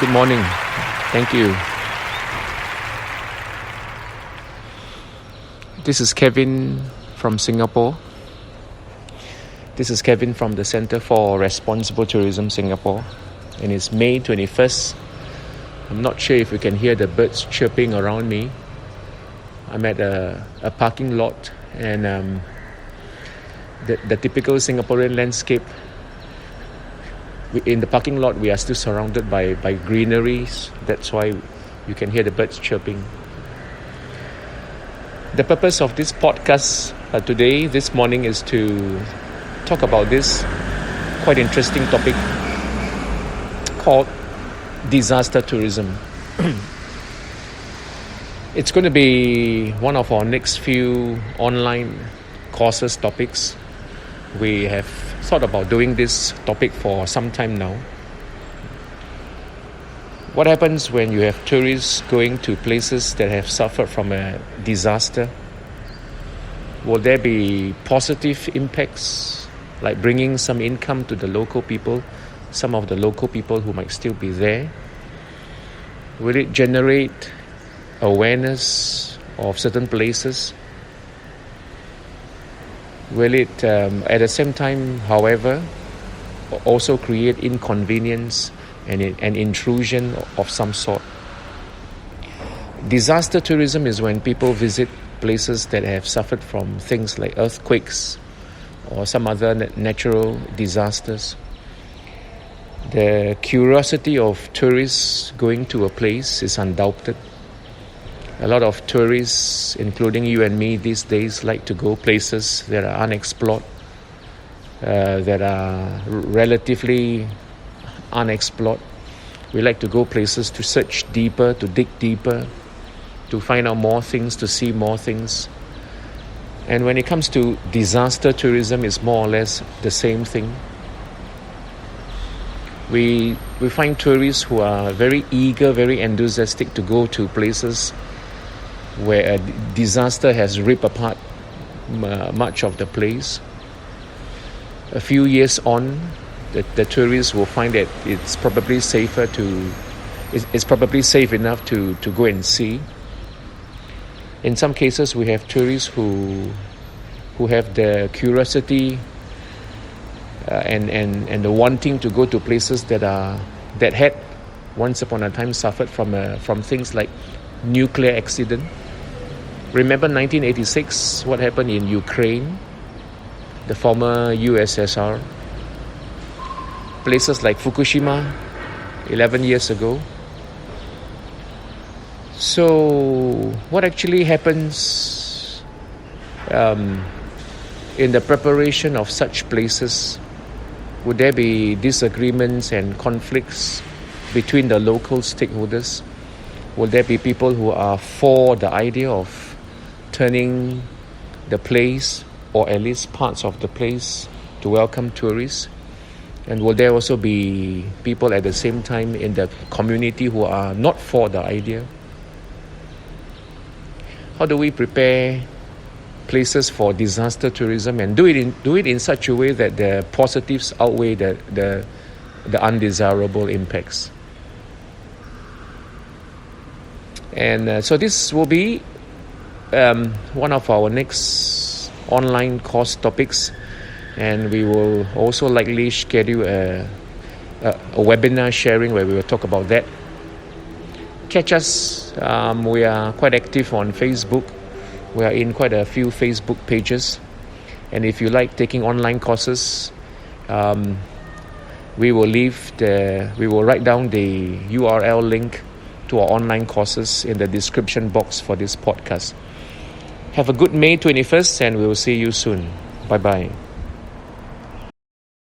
Good morning. Thank you. This is Kevin from Singapore. This is Kevin from the Centre for Responsible Tourism Singapore. And it's May 21st. I'm not sure if you can hear the birds chirping around me. I'm at a parking lot, and the typical Singaporean landscape. In the parking lot, we are still surrounded by greeneries. That's why you can hear the birds chirping. The purpose of this podcast this morning, is to talk about this quite interesting topic called disaster tourism. It's going to be one of our next few online courses topics. We have thought about doing this topic for some time now. What happens when you have tourists going to places that have suffered from a disaster? Will there be positive impacts, like bringing some income to the local people, some of the local people who might still be there? Will it generate awareness of certain places? Will it, at the same time, however, also create inconvenience and an intrusion of some sort? Disaster tourism is when people visit places that have suffered from things like earthquakes or some other natural disasters. The curiosity of tourists going to a place is undoubted. A lot of tourists, including you and me these days, like to go places that are unexplored, that are relatively unexplored. We like to go places to search deeper, to dig deeper, to find out more things, to see more things. And when it comes to disaster tourism, it's more or less the same thing. We find tourists who are very eager, very enthusiastic to go to places where a disaster has ripped apart much of the place. A few years on, the tourists will find that it's probably safe enough to go and see. In some cases, we have tourists who have the curiosity and the wanting to go to places that had once upon a time suffered from things like nuclear accident. Remember 1986, what happened in Ukraine, the former USSR? Places like Fukushima, 11 years ago. So, what actually happens in the preparation of such places? Would there be disagreements and conflicts between the local stakeholders? Will there be people who are for the idea of turning the place, or at least parts of the place, to welcome tourists? And will there also be people at the same time in the community who are not for the idea? How do we prepare places for disaster tourism and do it in such a way that the positives outweigh the undesirable impacts? And so this will be one of our next online course topics, and we will also likely schedule a webinar sharing where we will talk about that. Catch us. We are quite active on Facebook. We are in quite a few Facebook pages, and if you like taking online courses, we will write down the URL link to our online courses in the description box for this podcast. Have a good May 21st, and we will see you soon. Bye-bye.